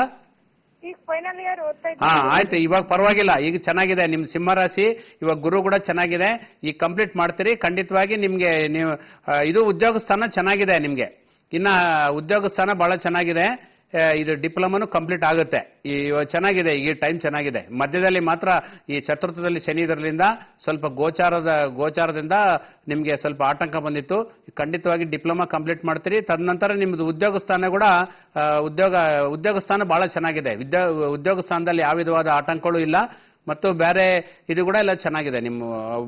ಈಗ ಫೈನಲ್ ಇಯರ್ ಓದ್ತಾ ಹಾ, ಇದ್ದೀನಿ. ಆಯ್ತು, ಇವಾಗ ಪರವಾಗಿಲ್ಲ, ಈಗ ಚೆನ್ನಾಗಿದೆ. ನಿಮ್ ಸಿಂಹರಾಶಿ ಇವಾಗ ಗುರು ಕೂಡ ಚೆನ್ನಾಗಿದೆ. ಈಗ ಕಂಪ್ಲೀಟ್ ಮಾಡ್ತೀರಿ ಖಂಡಿತವಾಗಿ. ನಿಮ್ಗೆ ನೀವು ಇದು ಉದ್ಯೋಗ ಸ್ಥಾನ ಚೆನ್ನಾಗಿದೆ ನಿಮ್ಗೆ. ಇನ್ನ ಉದ್ಯೋಗ ಸ್ಥಾನ ಬಹಳ ಚೆನ್ನಾಗಿದೆ. ಇದು ಡಿಪ್ಲೊಮಾನು ಕಂಪ್ಲೀಟ್ ಆಗುತ್ತೆ. ಚೆನ್ನಾಗಿದೆ, ಈಗ ಟೈಮ್ ಚೆನ್ನಾಗಿದೆ. ಮಧ್ಯದಲ್ಲಿ ಮಾತ್ರ ಈ ಚತುರ್ಥದಲ್ಲಿ ಶನಿ ಇದರಿಂದ ಸ್ವಲ್ಪ ಗೋಚಾರದಿಂದ ನಿಮ್ಗೆ ಸ್ವಲ್ಪ ಆತಂಕ ಬಂದಿತ್ತು. ಖಂಡಿತವಾಗಿ ಡಿಪ್ಲೊಮಾ ಕಂಪ್ಲೀಟ್ ಮಾಡ್ತೀರಿ. ತದನಂತರ ನಿಮ್ದು ಉದ್ಯೋಗ ಸ್ಥಾನ ಕೂಡ ಉದ್ಯೋಗ ಸ್ಥಾನ ಬಹಳ ಚೆನ್ನಾಗಿದೆ. ಉದ್ಯೋಗ ಸ್ಥಾನದಲ್ಲಿ ಯಾವ ವಿಧವಾದ ಆತಂಕಗಳು ಇಲ್ಲ ಮತ್ತು ಬೇರೆ ಇದು ಕೂಡ ಎಲ್ಲ ಚೆನ್ನಾಗಿದೆ. ನಿಮ್ಮ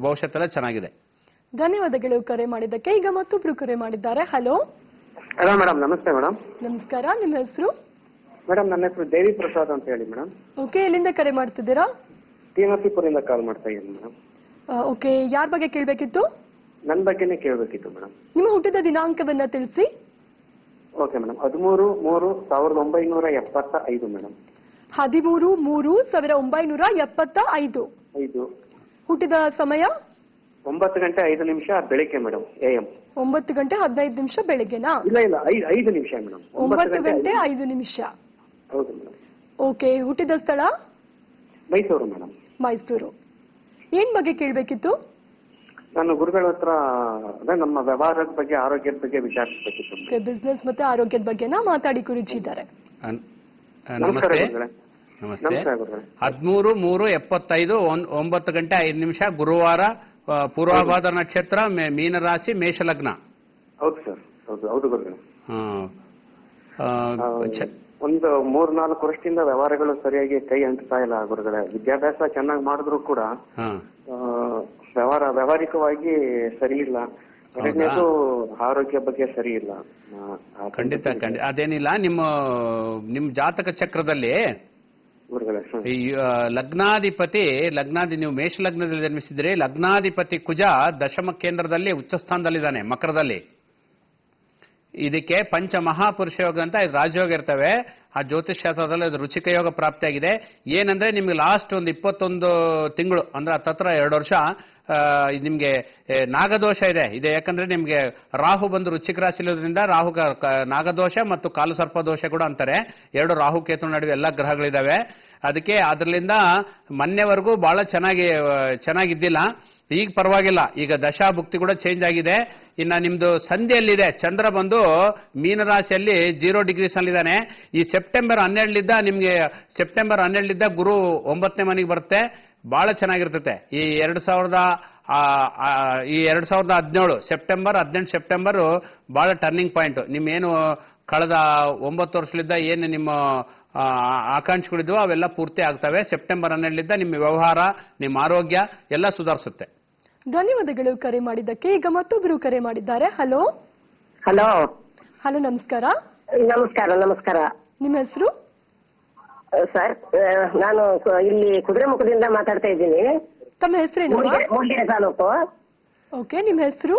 ಭವಿಷ್ಯತ್ತೆಲ್ಲ ಚೆನ್ನಾಗಿದೆ. ಧನ್ಯವಾದಗಳು ಕರೆ ಮಾಡಿದ್ದಕ್ಕೆ. ಈಗ ಮತ್ತೊಬ್ರು ಕರೆ ಮಾಡಿದ್ದಾರೆ. ಹಲೋ. ಹಲೋ ಮೇಡಮ್, ನಮಸ್ತೆ ಮೇಡಮ್. ನಮಸ್ಕಾರ, ನಿಮ್ಮ ಹೆಸರು? ಮೇಡಮ್, ನನ್ನ ಹೆಸರು ದೇವಿ ಪ್ರಸಾದ್ ಅಂತ ಹೇಳಿ ಮೇಡಮ್. ಓಕೆ, ಎಲ್ಲಿಂದ ಕರೆ ಮಾಡ್ತಿದ್ದೀರಾ? ಶ್ರೀನರಸೀಪುರದಿಂದ ಕಾಲ್ ಮಾಡ್ತಾ ಇದ್ದೀನಿ ಮೇಡಮ್. ಓಕೆ, ಯಾರ ಬಗ್ಗೆ ಕೇಳಬೇಕಿತ್ತು? ನನ್ನ ಬಗ್ಗೆನೇ ಕೇಳಬೇಕಿತ್ತು ಮೇಡಮ್. ನಿಮ್ಮ ಹುಟ್ಟಿದ ದಿನಾಂಕವನ್ನ ತಿಳಿಸಿ. Okay madam, 13/3/1975 madam. 13/3/1975. 5 ಹುಟ್ಟಿದ ಸಮಯ? 9:05 ಬೆಳಿಗ್ಗೆ ಮೇಡಮ್, AM. 9:15 ಬೆಳಿಗ್ಗೆನಾ? ಇಲ್ಲ 5 ನಿಮಿಷ ಮೇಡಮ್. 9:05. ಹೌದು ಮೇಡಮ್. ಓಕೆ, ಹುಟ್ಟಿದ ಸ್ಥಳ? ಮೈಸೂರು ಮೇಡಮ್. ಮೈಸೂರು. ಏನ್ ಬಗ್ಗೆ ಕೇಳಬೇಕಿತ್ತು? ನಾನು ಗುರುಗಳ ಹತ್ರ ಅದೇ ನಮ್ಮ ವ್ಯವಹಾರದ ಬಗ್ಗೆ, ಆರೋಗ್ಯದ ಬಗ್ಗೆ ವಿಚಾರಿಸಬೇಕಿತ್ತು. ಬಿಸ್ನೆಸ್ ಮತ್ತೆ ಆರೋಗ್ಯದ ಬಗ್ಗೆನಾ? ಮಾತಾಡಿ, ಗುರುಜಿ ಇದ್ದಾರೆ. ನಮಸ್ತೆ. ನಮಸ್ತೆ ಗುರುಗಳೇ. 13/3/75 9:05 ಗುರುವಾರ, ಪೂರ್ವಭಾದ್ರ ನಕ್ಷತ್ರ, ಮೀನರಾಶಿ, ಮೇಷಲಗ್ನ. ಹೌದು ಸರ್, ಹೌದು ಗುರುಗಳೇ. ಒಂದು 3-4 ವರ್ಷದಿಂದ ವ್ಯವಹಾರಗಳು ಸರಿಯಾಗಿ ಕೈ ಅಂಟ್ತಾ ಇಲ್ಲ ಗುರುಗಳೇ. ವಿದ್ಯಾಭ್ಯಾಸ ಚೆನ್ನಾಗಿ ಮಾಡಿದ್ರು ಕೂಡ ವ್ಯವಹಾರಿಕವಾಗಿ ಸರಿ ಇಲ್ಲ. ಎರಡನೇದು ಆರೋಗ್ಯ ಬಗ್ಗೆ ಸರಿ ಇಲ್ಲ. ಖಂಡಿತ ಅದೇನಿಲ್ಲ. ನಿಮ್ಮ ಜಾತಕ ಚಕ್ರದಲ್ಲಿ ಲಗ್ನಾಧಿಪತಿ ನೀವು ಮೇಷ ಲಗ್ನದಲ್ಲಿ ಜನ್ಮಿಸಿದ್ರೆ, ಲಗ್ನಾಧಿಪತಿ ಕುಜ ದಶಮ ಕೇಂದ್ರದಲ್ಲಿ ಉಚ್ಚ ಸ್ಥಾನದಲ್ಲಿದ್ದಾನೆ, ಮಕರದಲ್ಲಿ. ಇದಕ್ಕೆ ಪಂಚ ಮಹಾಪುರುಷ ಯೋಗ ಅಂತ ಇದು ರಾಜಯೋಗ ಇರ್ತವೆ. ಆ ಜ್ಯೋತಿಷ್ ಶಾಸ್ತ್ರದಲ್ಲಿ ಅದು ರುಚಿಕ ಯೋಗ ಪ್ರಾಪ್ತಿಯಾಗಿದೆ. ಏನಂದ್ರೆ ನಿಮ್ಗೆ ಲಾಸ್ಟ್ ಒಂದು 21 ತಿಂಗಳು ಅಂದ್ರೆ ಹತ್ತತ್ರ 2 ವರ್ಷ ನಿಮ್ಗೆ ನಾಗದೋಷ ಇದೆ. ಯಾಕಂದ್ರೆ ನಿಮ್ಗೆ ರಾಹು ಬಂದು ರುಚಿಕ ರಾಶಿ ಇರೋದ್ರಿಂದ ರಾಹು ನಾಗದೋಷ ಮತ್ತು ಕಾಲಸರ್ಪ ದೋಷ ಕೂಡ ಅಂತಾರೆ. 2 ರಾಹು ಕೇತು ನಡುವೆ ಎಲ್ಲ ಗ್ರಹಗಳಿದಾವೆ. ಅದಕ್ಕೆ ಅದರಿಂದ ಮೊನ್ನೆವರೆಗೂ ಬಹಳ ಚೆನ್ನಾಗಿದ್ದಿಲ್ಲ. ಈಗ ಪರವಾಗಿಲ್ಲ. ಈಗ ದಶಾಭುಕ್ತಿ ಕೂಡ ಚೇಂಜ್ ಆಗಿದೆ. ಇನ್ನ ನಿಮ್ದು ಸಂಧಿಯಲ್ಲಿದೆ. ಚಂದ್ರ ಬಂದು ಮೀನರಾಶಿಯಲ್ಲಿ 0 ಡಿಗ್ರೀಸ್ ನಲ್ಲಿದ್ದಾನೆ. ಈ ಸೆಪ್ಟೆಂಬರ್ 12 ನಿಮ್ಗೆ ಸೆಪ್ಟೆಂಬರ್ 12 ಗುರು 9ನೇ ಮನೆಗೆ ಬರುತ್ತೆ. ಬಹಳ ಚೆನ್ನಾಗಿರ್ತದೆ. ಈ 2017 ಸೆಪ್ಟೆಂಬರ್ 18 ಬಹಳ ಟರ್ನಿಂಗ್ ಪಾಯಿಂಟ್. ನಿಮ್ಮೇನು ಕಳೆದ 9 ವರ್ಷಗಳಿಂದ ಏನು ನಿಮ್ಮ ಆಕಾಂಕ್ಷೆಗಳಿದ್ವು ಅವೆಲ್ಲ ಪೂರ್ತಿ ಆಗ್ತವೆ. ಸೆಪ್ಟೆಂಬರ್ 12 ನಿಮ್ಮ ವ್ಯವಹಾರ, ನಿಮ್ಮ ಆರೋಗ್ಯ ಎಲ್ಲ ಸುಧಾರಿಸುತ್ತೆ. ಧನ್ಯವಾದಗಳು ಕರೆ ಮಾಡಿದ್ದಕ್ಕೆ. ಈಗ ಮತ್ತೊಬ್ಬರು ಕರೆ ಮಾಡಿದ್ದಾರೆ. ಹಲೋ ಹಲೋ ಹಲೋ, ನಮಸ್ಕಾರ. ನಮಸ್ಕಾರ. ನಿಮ್ಮ ಹೆಸರು? ಸರ್, ನಾನು ಇಲ್ಲಿ ಕುದುರೆಮುಖದಿಂದ ಮಾತಾಡ್ತಾ ಇದ್ದೀನಿ. ತಮ್ಮ ಹೆಸರೇನು? ಮೂಡಿಗೆರೆ ತಾಲೂಕು. ಓಕೆ, ನಿಮ್ಮ ಹೆಸರು?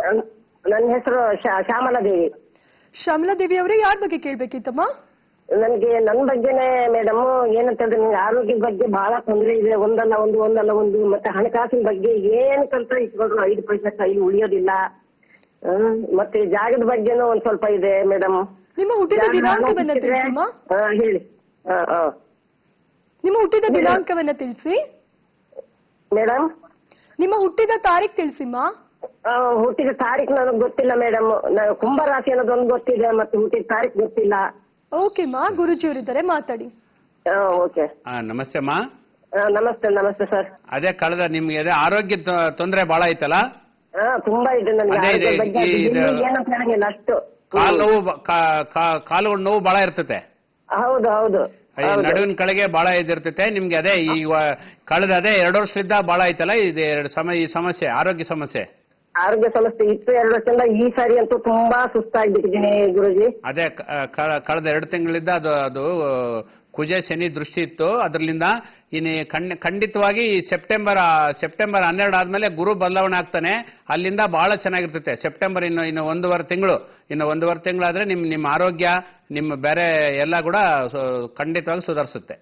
ನನ್ನ ಹೆಸರು ಶ್ಯಾಮಲಾದೇವಿ. ಶ್ಯಾಮಲಾದೇವಿ ಅವರೇ, ಯಾರ ಬಗ್ಗೆ ಕೇಳ್ಬೇಕಿತ್ತಮ್ಮ? ನನಗೆ ನನ್ನ ಬಗ್ಗೆನೇ ಮೇಡಮ್. ಏನಂತಂದ್ರೆ ನನಗೆ ಆರೋಗ್ಯದ ಬಗ್ಗೆ ಬಹಳ ತೊಂದರೆ ಇದೆ. ಒಂದಲ್ಲ ಒಂದು ಮತ್ತೆ ಹಣಕಾಸಿನ ಬಗ್ಗೆ ಏನಕ್ಕಂತ ಇಟ್ಕೊಂಡ್ರು 5 ಪೈಸೆ ಕೈಲಿ ಉಳಿಯೋದಿಲ್ಲ. ಮತ್ತೆ ಜಾಗದ ಬಗ್ಗೆನೂ ಒಂದ್ ಸ್ವಲ್ಪ ಇದೆ ಮೇಡಮ್. ನಿಮ್ಮ ಹುಟ್ಟಿದ ದಿನಾಂಕವನ್ನ ತಿಳಿಸಮ್ಮ. ಹೇಳಿ. ನಿಮ್ಮ ಹುಟ್ಟಿದ ದಿನಾಂಕವನ್ನ ತಿಳಿಸಿ ಮೇಡಮ್. ನಿಮ್ಮ ಹುಟ್ಟಿದ ತಾರೀಖ್ ತಿಳಿಸಿಮ್ಮ. ಹುಟ್ಟಿದ ತಾರೀಕು ನನಗೆ ಗೊತ್ತಿಲ್ಲ ಮೇಡಮ್. ಕುಂಭ ರಾಶಿ ಅನ್ನೋದೊಂದು ಗೊತ್ತಿದೆ, ಮತ್ತೆ ಹುಟ್ಟಿದ ತಾರೀಕು ಗೊತ್ತಿಲ್ಲ. ಓಕೆಮ್ಮ, ಗುರುಜಿಯವರಿದ್ದಾರೆ, ಮಾತಾಡಿ. ಓಕೆ. ನಮಸ್ತೆ ಅಮ್ಮ. ನಮಸ್ತೆ ಸರ್. ಅದೇ ಕಳೆದ ನಿಮ್ಗೆ ಅದೇ ಆರೋಗ್ಯ ತೊಂದರೆ ಬಹಳ ಐತಲ್ಲ? ತುಂಬಾ ಇದೆ ನನಗೆ. ಏನಂತ ಹೇಳಂಗಿಲ್ಲ ಅಷ್ಟು. ಕಾಲು ನೋವು ಬಹಳ ಇರ್ತತೆ. ಹೌದು. ನಡುವಿನ ಕೆಳಗೆ ಬಹಳ ಇದಿರ್ತತೆ ನಿಮ್ಗೆ. ಅದೇ ಈ ಕಳೆದ 2 ವರ್ಷದಿಂದ ಬಹಳ ಐತಲ್ಲ ಈ ಸಮಸ್ಯೆ, ಆರೋಗ್ಯ ಸಮಸ್ಯೆ ಇತ್ತು 2 ವರ್ಷದಿಂದ. ಈ ಸಾರಿ ಅಂತೂ ತುಂಬಾ ಸುಸ್ತಾಗ್ಬಿಟ್ಟಿದ್ದೀನಿ ಗುರುಜಿ. ಅದೇ ಕಳೆದ 2 ತಿಂಗಳಿಂದ ಅದು ಕುಜ ಶನಿ ದೃಷ್ಟಿ ಇತ್ತು. ಅದರಿಂದ ಖಂಡಿತವಾಗಿ ಸೆಪ್ಟೆಂಬರ್ 12 ಆದ್ಮೇಲೆ ಗುರು ಬದಲಾವಣೆ ಆಗ್ತಾನೆ. ಅಲ್ಲಿಂದ ಬಹಳ ಚೆನ್ನಾಗಿರ್ತತೆ. ಸೆಪ್ಟೆಂಬರ್ ಇನ್ನು 1.5 ತಿಂಗಳಾದ್ರೆ ನಿಮ್ಮ ಆರೋಗ್ಯ, ನಿಮ್ಮ ಬೇರೆ ಎಲ್ಲ ಕೂಡ ಖಂಡಿತವಾಗಿ ಸುಧಾರಿಸುತ್ತೆ.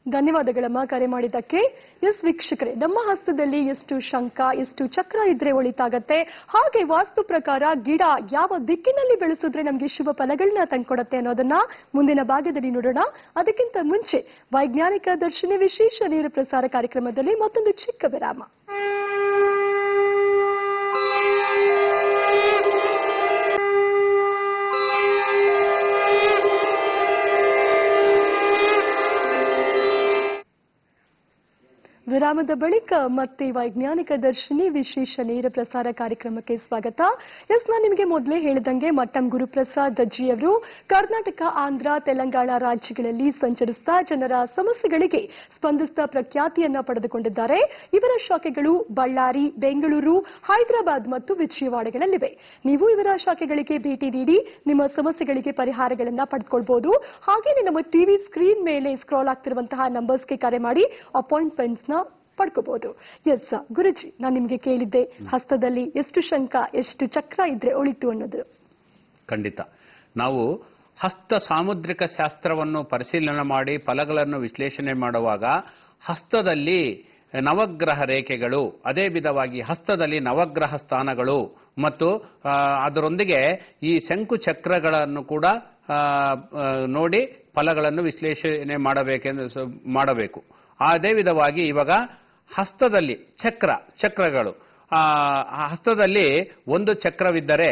ಧನ್ಯವಾದಗಳಮ್ಮ ಕರೆ ಮಾಡಿದ್ದಕ್ಕೆ. ಎಸ್ ವೀಕ್ಷಕರೇ, ನಮ್ಮ ಹಸ್ತದಲ್ಲಿ ಎಷ್ಟು ಶಂಖ, ಎಷ್ಟು ಚಕ್ರ ಇದ್ರೆ ಒಳಿತಾಗತ್ತೆ, ಹಾಗೆ ವಾಸ್ತು ಪ್ರಕಾರ ಗಿಡ ಯಾವ ದಿಕ್ಕಿನಲ್ಲಿ ಬೆಳೆಸಿದ್ರೆ ನಮ್ಗೆ ಶುಭ ಫಲಗಳನ್ನ ತಂದ್ಕೊಡತ್ತೆ ಅನ್ನೋದನ್ನ ಮುಂದಿನ ಭಾಗದಲ್ಲಿ ನೋಡೋಣ. ಅದಕ್ಕಿಂತ ಮುಂಚೆ ವೈಜ್ಞಾನಿಕ ದರ್ಶನ ವಿಶೇಷ ನೇರ ಪ್ರಸಾರ ಕಾರ್ಯಕ್ರಮದಲ್ಲಿ ಮತ್ತೊಂದು ಚಿಕ್ಕ ವಿರಾಮ. ವಿರಾಮದ ಬಳಿಕ ಮತ್ತೆ ವೈಜ್ಞಾನಿಕ ದರ್ಶಿನಿ ವಿಶೇಷ ನೇರ ಪ್ರಸಾರ ಕಾರ್ಯಕ್ರಮಕ್ಕೆ ಸ್ವಾಗತ. ನಾನು ನಿಮಗೆ ಮೊದಲೇ ಹೇಳಿದಂಗೆ ಮಟ್ಟಂ ಗುರುಪ್ರಸಾದ್ ಜಿ ಅವರು ಕರ್ನಾಟಕ, ಆಂಧ್ರ, ತೆಲಂಗಾಣ ರಾಜ್ಯಗಳಲ್ಲಿ ಸಂಚರಿಸ್ತಾ ಜನರ ಸಮಸ್ಯೆಗಳಿಗೆ ಸ್ಪಂದಿಸ್ತಾ ಪ್ರಖ್ಯಾತಿಯನ್ನ ಪಡೆದುಕೊಂಡಿದ್ದಾರೆ. ಇವರ ಶಾಖೆಗಳು ಬಳ್ಳಾರಿ, ಬೆಂಗಳೂರು, ಹೈದರಾಬಾದ್ ಮತ್ತು ವಿಜಯವಾಡಗಳಲ್ಲಿವೆ. ನೀವು ಇವರ ಶಾಖೆಗಳಿಗೆ ಭೇಟಿ ನೀಡಿ ನಿಮ್ಮ ಸಮಸ್ಯೆಗಳಿಗೆ ಪರಿಹಾರಗಳನ್ನ ಪಡೆದುಕೊಳ್ಬಹುದು. ಹಾಗೆಯೇ ನಮ್ಮ ಟಿವಿ ಸ್ಕ್ರೀನ್ ಮೇಲೆ ಸ್ಕ್ರಾಲ್ ಆಗ್ತಿರುವಂತಹ ನಂಬರ್ಸ್ಗೆ ಕರೆ ಮಾಡಿ ಅಪಾಯಿಂಟ್ಮೆಂಟ್ಸ್ ನ ಪಡ್ಕೋಬಹುದು. ಎಸ್ ಗುರುಜಿ, ನಾನು ನಿಮ್ಗೆ ಕೇಳಿದ್ದೆ ಹಸ್ತದಲ್ಲಿ ಎಷ್ಟು ಶಂಖ, ಎಷ್ಟು ಚಕ್ರ ಇದ್ರೆ ಒಳಿತು ಅನ್ನೋದು. ಖಂಡಿತ. ನಾವು ಹಸ್ತ ಸಾಮುದ್ರಿಕ ಶಾಸ್ತ್ರವನ್ನು ಪರಿಶೀಲನೆ ಮಾಡಿ ಫಲಗಳನ್ನು ವಿಶ್ಲೇಷಣೆ ಮಾಡುವಾಗ ಹಸ್ತದಲ್ಲಿ ನವಗ್ರಹ ರೇಖೆಗಳು, ಅದೇ ವಿಧವಾಗಿ ಹಸ್ತದಲ್ಲಿ ನವಗ್ರಹ ಸ್ಥಾನಗಳು ಮತ್ತು ಅದರೊಂದಿಗೆ ಈ ಶಂಕು ಚಕ್ರಗಳನ್ನು ಕೂಡ ನೋಡಿ ಫಲಗಳನ್ನು ವಿಶ್ಲೇಷಣೆ ಮಾಡಬೇಕು. ಅದೇ ವಿಧವಾಗಿ ಇವಾಗ ಹಸ್ತದಲ್ಲಿ ಚಕ್ರಗಳು, ಹಸ್ತದಲ್ಲಿ ಒಂದು ಚಕ್ರವಿದ್ದರೆ,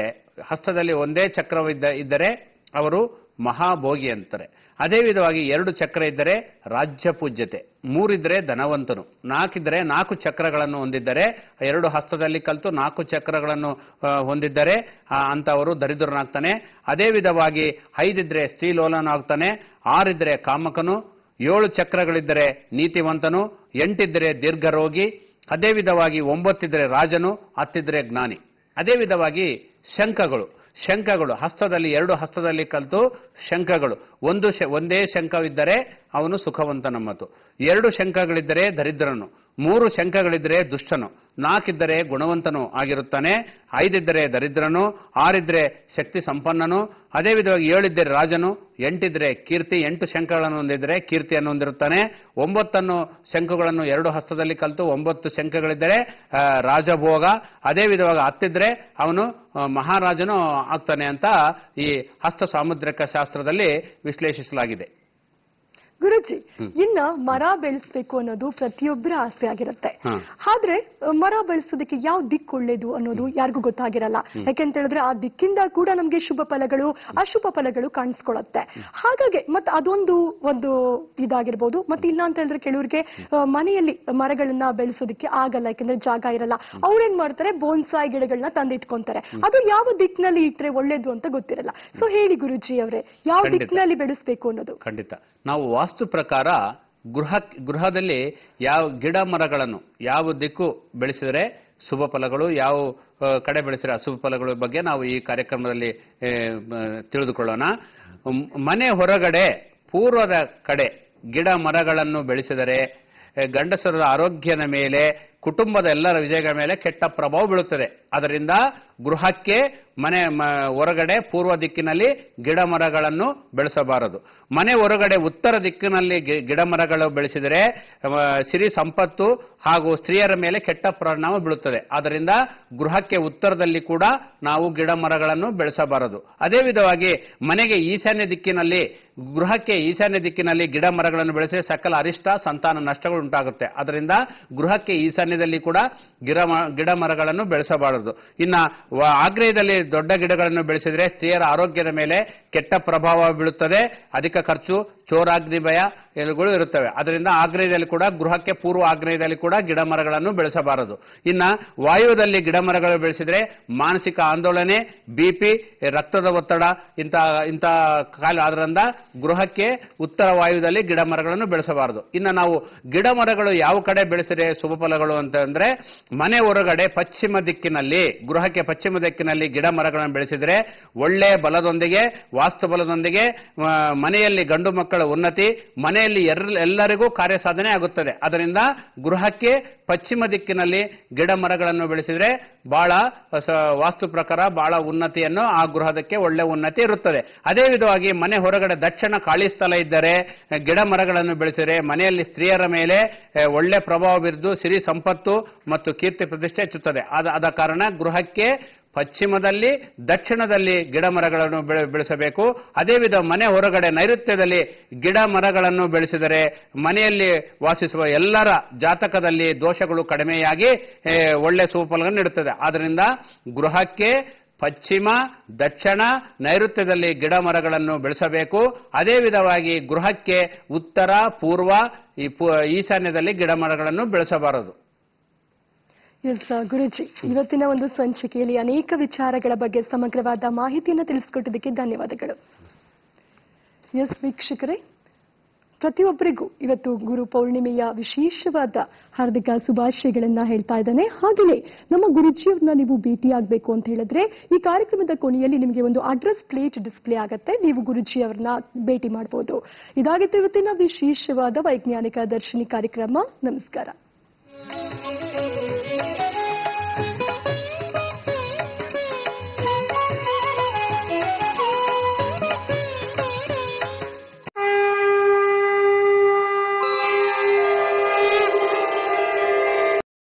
ಹಸ್ತದಲ್ಲಿ ಒಂದೇ ಚಕ್ರವಿದ್ದರೆ ಅವರು ಮಹಾಭೋಗಿ ಅಂತಾರೆ. ಅದೇ ವಿಧವಾಗಿ 2 ಚಕ್ರ ಇದ್ದರೆ ರಾಜ್ಯ ಪೂಜ್ಯತೆ, 3 ಇದ್ರೆ ಧನವಂತನು, 4 ಇದ್ದರೆ 4 ಚಕ್ರಗಳನ್ನು ಹೊಂದಿದ್ದರೆ, 2 ಹಸ್ತದಲ್ಲಿ ಕಲಿತು 4 ಚಕ್ರಗಳನ್ನು ಹೊಂದಿದ್ದರೆ ಅಂತವರು ದರಿದ್ರನಾಗ್ತಾನೆ. ಅದೇ ವಿಧವಾಗಿ 5 ಇದ್ರೆ ಸ್ತ್ರೀಲೋಲನಾಗ್ತಾನೆ, 6 ಇದ್ರೆ ಕಾಮಕನು, 7 ಚಕ್ರಗಳಿದ್ದರೆ ನೀತಿವಂತನು, 8 ಇದ್ದರೆ ದೀರ್ಘರೋಗಿ, ಅದೇ ವಿಧವಾಗಿ 9 ಇದ್ದರೆ ರಾಜನು, 10 ಇದ್ದರೆ ಜ್ಞಾನಿ. ಅದೇ ವಿಧವಾಗಿ ಶಂಖಗಳು ಹಸ್ತದಲ್ಲಿ 2 ಹಸ್ತದಲ್ಲಿ ಕಲಿತು ಶಂಖಗಳು, ಒಂದೇ ಶಂಖವಿದ್ದರೆ ಅವನು ಸುಖವಂತನ ಮತ್ತು 2 ಶಂಖಗಳಿದ್ದರೆ ದರಿದ್ರನು, 3 ಶಂಖಗಳಿದ್ರೆ ದುಷ್ಟನು, 4 ಇದ್ದರೆ ಗುಣವಂತನು ಆಗಿರುತ್ತಾನೆ, 5 ಇದ್ದರೆ ದರಿದ್ರನು, 6 ಇದ್ರೆ ಶಕ್ತಿ ಸಂಪನ್ನನು, ಅದೇ ವಿಧವಾಗಿ 7 ಇದ್ದರೆ ರಾಜನು, 8 ಇದ್ರೆ ಕೀರ್ತಿ, 8 ಶಂಖಗಳನ್ನು ಹೊಂದಿದ್ರೆ ಕೀರ್ತಿಯನ್ನು ಹೊಂದಿರುತ್ತಾನೆ, 9 ಶಂಖಗಳನ್ನು 2 ಹಸ್ತದಲ್ಲಿ ಕಲಿತು 9 ಶಂಖಗಳಿದ್ದರೆ ರಾಜಭೋಗ, ಅದೇ ವಿಧವಾಗಿ 10 ಇದ್ರೆ ಅವನು ಮಹಾರಾಜನು ಆಗ್ತಾನೆ ಅಂತ ಈ ಹಸ್ತ ಸಾಮುದ್ರಿಕ ಶಾಸ್ತ್ರದಲ್ಲಿ ವಿಶ್ಲೇಷಿಸಲಾಗಿದೆ. ಗುರುಜಿ, ಇನ್ನ ಮರ ಬೆಳೆಸಬೇಕು ಅನ್ನೋದು ಪ್ರತಿಯೊಬ್ಬರ ಆಸೆ ಆಗಿರುತ್ತೆ. ಆದ್ರೆ ಮರ ಬೆಳೆಸೋದಕ್ಕೆ ಯಾವ ದಿಕ್ಕು ಒಳ್ಳೇದು ಅನ್ನೋದು ಯಾರಿಗೂ ಗೊತ್ತಾಗಿರಲ್ಲ. ಯಾಕೆಂತ ಹೇಳಿದ್ರೆ ಆ ದಿಕ್ಕಿಂದ ಕೂಡ ನಮ್ಗೆ ಶುಭ ಫಲಗಳು ಅಶುಭ ಫಲಗಳು ಕಾಣಿಸ್ಕೊಳತ್ತೆ. ಹಾಗಾಗಿ ಮತ್ತೆ ಅದೊಂದು ಇದಾಗಿರ್ಬೋದು. ಮತ್ತೆ ಇಲ್ಲ ಅಂತ ಹೇಳಿದ್ರೆ ಕೆಲವ್ರಿಗೆ ಮನೆಯಲ್ಲಿ ಮರಗಳನ್ನ ಬೆಳೆಸೋದಕ್ಕೆ ಆಗಲ್ಲ, ಯಾಕಂದ್ರೆ ಜಾಗ ಇರಲ್ಲ. ಅವ್ರೇನ್ ಮಾಡ್ತಾರೆ, ಬೋನ್ಸಾಯಿ ಗಿಡಗಳನ್ನ ತಂದಿಟ್ಕೊಂತಾರೆ. ಅದು ಯಾವ ದಿಕ್ಕಿನಲ್ಲಿ ಇಟ್ರೆ ಒಳ್ಳೇದು ಅಂತ ಗೊತ್ತಿರಲ್ಲ. ಸೊ ಹೇಳಿ ಗುರುಜಿ ಅವರೇ, ಯಾವ ದಿಕ್ಕಿನಲ್ಲಿ ಬೆಳೆಸಬೇಕು ಅನ್ನೋದು. ಖಂಡಿತ. ನಾವು ವಾಸ್ತು ಪ್ರಕಾರ ಗೃಹದಲ್ಲಿ ಯಾವ ಗಿಡ ಮರಗಳನ್ನು ಯಾವ ದಿಕ್ಕು ಬೆಳೆಸಿದರೆ ಶುಭ ಫಲಗಳು, ಯಾವ ಕಡೆ ಬೆಳೆಸಿದರೆ ಅಶುಭ ಫಲಗಳ ಬಗ್ಗೆ ನಾವು ಈ ಕಾರ್ಯಕ್ರಮದಲ್ಲಿ ತಿಳಿದುಕೊಳ್ಳೋಣ. ಮನೆ ಹೊರಗಡೆ ಪೂರ್ವದ ಕಡೆ ಗಿಡ ಮರಗಳನ್ನು ಬೆಳೆಸಿದರೆ ಗಂಡಸರ ಆರೋಗ್ಯದ ಮೇಲೆ, ಕುಟುಂಬದ ಎಲ್ಲರ ವಿಜಯಗಳ ಮೇಲೆ ಕೆಟ್ಟ ಪ್ರಭಾವ ಬೀಳುತ್ತದೆ. ಅದರಿಂದ ಗೃಹಕ್ಕೆ ಮನೆ ಹೊರಗಡೆ ಪೂರ್ವ ದಿಕ್ಕಿನಲ್ಲಿ ಗಿಡ ಮರಗಳನ್ನು ಬೆಳೆಸಬಾರದು. ಮನೆ ಹೊರಗಡೆ ಉತ್ತರ ದಿಕ್ಕಿನಲ್ಲಿ ಗಿಡ ಮರಗಳು ಬೆಳೆಸಿದರೆ ಸಿರಿ ಸಂಪತ್ತು ಹಾಗೂ ಸ್ತ್ರೀಯರ ಮೇಲೆ ಕೆಟ್ಟ ಪರಿಣಾಮ ಬೀಳುತ್ತದೆ. ಆದ್ದರಿಂದ ಗೃಹಕ್ಕೆ ಉತ್ತರದಲ್ಲಿ ಕೂಡ ನಾವು ಗಿಡ ಮರಗಳನ್ನು ಬೆಳೆಸಬಾರದು. ಅದೇ ವಿಧವಾಗಿ ಮನೆಗೆ ಈಶಾನ್ಯ ದಿಕ್ಕಿನಲ್ಲಿ, ಗೃಹಕ್ಕೆ ಈಶಾನ್ಯ ದಿಕ್ಕಿನಲ್ಲಿ ಗಿಡ ಮರಗಳನ್ನು ಬೆಳೆಸಿ ಸಕಲ ಅರಿಷ್ಟ ಸಂತಾನ ನಷ್ಟಗಳು ಉಂಟಾಗುತ್ತೆ. ಅದರಿಂದ ಗೃಹಕ್ಕೆ ಈಶಾನ್ಯದಲ್ಲಿ ಕೂಡ ಗಿಡ ಮರಗಳನ್ನು ಬೆಳೆಸಬಾರದು. ಇನ್ನ ಆಗ್ನೇಯದಲ್ಲಿ ದೊಡ್ಡ ಗಿಡಗಳನ್ನು ಬೆಳೆಸಿದರೆ ಸ್ತ್ರೀಯರ ಆರೋಗ್ಯದ ಮೇಲೆ ಕೆಟ್ಟ ಪ್ರಭಾವ ಬೀಳುತ್ತದೆ. ಅಧಿಕ ಖರ್ಚು, ಚೋರಾಗ್ನಿ ಭಯ ಎಲ್ಲಗಳು ಇರುತ್ತವೆ. ಅದರಿಂದ ಆಗ್ನೇಯದಲ್ಲಿ ಕೂಡ, ಗೃಹಕ್ಕೆ ಪೂರ್ವ ಆಗ್ನೇಯದಲ್ಲಿ ಕೂಡ ಗಿಡ ಮರಗಳನ್ನು ಬೆಳೆಸಬಾರದು. ಇನ್ನ ವಾಯುದಲ್ಲಿ ಗಿಡ ಮರಗಳು ಬೆಳೆಸಿದರೆ ಮಾನಸಿಕ ಆಂದೋಲನೆ, ಬಿಪಿ, ರಕ್ತದ ಒತ್ತಡ ಇಂಥ ಕಾಲ. ಅದರಿಂದ ಗೃಹಕ್ಕೆ ಉತ್ತರ ವಾಯುದಲ್ಲಿ ಗಿಡ ಮರಗಳನ್ನು ಬೆಳೆಸಬಾರದು. ಇನ್ನು ನಾವು ಗಿಡ ಮರಗಳು ಯಾವ ಕಡೆ ಬೆಳೆಸಿದರೆ ಶುಭ ಫಲಗಳು ಅಂತಂದ್ರೆ, ಮನೆ ಹೊರಗಡೆ ಪಶ್ಚಿಮ ದಿಕ್ಕಿನಲ್ಲಿ, ಗೃಹಕ್ಕೆ ಪಶ್ಚಿಮ ದಿಕ್ಕಿನಲ್ಲಿ ಗಿಡ ಮರಗಳನ್ನು ಬೆಳೆಸಿದರೆ ಒಳ್ಳೆಯ ಬಲದೊಂದಿಗೆ, ವಾಸ್ತು ಬಲದೊಂದಿಗೆ ಮನೆಯಲ್ಲಿ ಗಂಡು ಮಕ್ಕಳ ಉನ್ನತಿ, ಮನೆಯಲ್ಲಿ ಎಲ್ಲರಿಗೂ ಕಾರ್ಯ ಸಾಧನೆ ಆಗುತ್ತದೆ. ಅದರಿಂದ ಗೃಹಕ್ಕೆ ಪಶ್ಚಿಮ ದಿಕ್ಕಿನಲ್ಲಿ ಗಿಡ ಮರಗಳನ್ನು ಬೆಳೆಸಿದರೆ ಬಹಳ ವಾಸ್ತು ಪ್ರಕಾರ ಬಹಳ ಉನ್ನತಿಯನ್ನು, ಆ ಗೃಹದಕ್ಕೆ ಒಳ್ಳೆ ಉನ್ನತಿ ಇರುತ್ತದೆ. ಅದೇ ವಿಧವಾಗಿ ಮನೆ ಹೊರಗಡೆ ದಕ್ಷಿಣ ಖಾಲಿ ಸ್ಥಳ ಇದ್ದರೆ ಗಿಡ ಮರಗಳನ್ನು ಬೆಳೆಸಿದರೆ ಮನೆಯಲ್ಲಿ ಸ್ತ್ರೀಯರ ಮೇಲೆ ಒಳ್ಳೆ ಪ್ರಭಾವ ಬೀರಿದು ಸಿರಿ ಸಂಪತ್ತು ಮತ್ತು ಕೀರ್ತಿ ಪ್ರತಿಷ್ಠೆ ಹೆಚ್ಚುತ್ತದೆ. ಆದ ಕಾರಣ ಗೃಹಕ್ಕೆ ಪಶ್ಚಿಮದಲ್ಲಿ, ದಕ್ಷಿಣದಲ್ಲಿ ಗಿಡ ಮರಗಳನ್ನು ಬೆಳೆಸಬೇಕು. ಅದೇ ವಿಧ ಮನೆ ಹೊರಗಡೆ ನೈಋತ್ಯದಲ್ಲಿ ಗಿಡ ಮರಗಳನ್ನು ಬೆಳೆಸಿದರೆ ಮನೆಯಲ್ಲಿ ವಾಸಿಸುವ ಎಲ್ಲರ ಜಾತಕದಲ್ಲಿ ದೋಷಗಳು ಕಡಿಮೆಯಾಗಿ ಒಳ್ಳೆ ಸುಫಲಗಳನ್ನು ನೀಡುತ್ತದೆ. ಆದ್ದರಿಂದ ಗೃಹಕ್ಕೆ ಪಶ್ಚಿಮ, ದಕ್ಷಿಣ, ನೈಋತ್ಯದಲ್ಲಿ ಗಿಡ ಮರಗಳನ್ನು ಬೆಳೆಸಬೇಕು. ಅದೇ ವಿಧವಾಗಿ ಗೃಹಕ್ಕೆ ಉತ್ತರ, ಪೂರ್ವ, ಈಶಾನ್ಯದಲ್ಲಿ ಗಿಡ ಮರಗಳನ್ನು ಬೆಳೆಸಬಾರದು. ಎಸ್ ಗುರುಜಿ, ಇವತ್ತಿನ ಒಂದು ಸಂಚಿಕೆಯಲ್ಲಿ ಅನೇಕ ವಿಚಾರಗಳ ಬಗ್ಗೆ ಸಮಗ್ರವಾದ ಮಾಹಿತಿಯನ್ನು ತಿಳಿಸಿಕೊಟ್ಟಿದ್ದಕ್ಕೆ ಧನ್ಯವಾದಗಳು. ಎಸ್ ವೀಕ್ಷಕರೇ, ಪ್ರತಿಯೊಬ್ಬರಿಗೂ ಇವತ್ತು ಗುರು ಪೌರ್ಣಿಮೆಯ ವಿಶೇಷವಾದ ಹಾರ್ದಿಕ ಶುಭಾಶಯಗಳನ್ನ ಹೇಳ್ತಾ ಇದ್ದಾನೆ. ಹಾಗೆಯೇ ನಮ್ಮ ಗುರುಜಿಯವ್ರನ್ನ ನೀವು ಭೇಟಿಯಾಗಬೇಕು ಅಂತ ಹೇಳಿದ್ರೆ ಈ ಕಾರ್ಯಕ್ರಮದ ಕೊನೆಯಲ್ಲಿ ನಿಮಗೆ ಒಂದು ಅಡ್ರೆಸ್ ಪ್ಲೇಟ್ ಡಿಸ್ಪ್ಲೇ ಆಗುತ್ತೆ, ನೀವು ಗುರುಜಿಯವ್ರನ್ನ ಭೇಟಿ ಮಾಡಬಹುದು. ಇದಾಗಿತ್ತು ಇವತ್ತಿನ ವಿಶೇಷವಾದ ವೈಜ್ಞಾನಿಕ ದರ್ಶಿನಿ ಕಾರ್ಯಕ್ರಮ. ನಮಸ್ಕಾರ.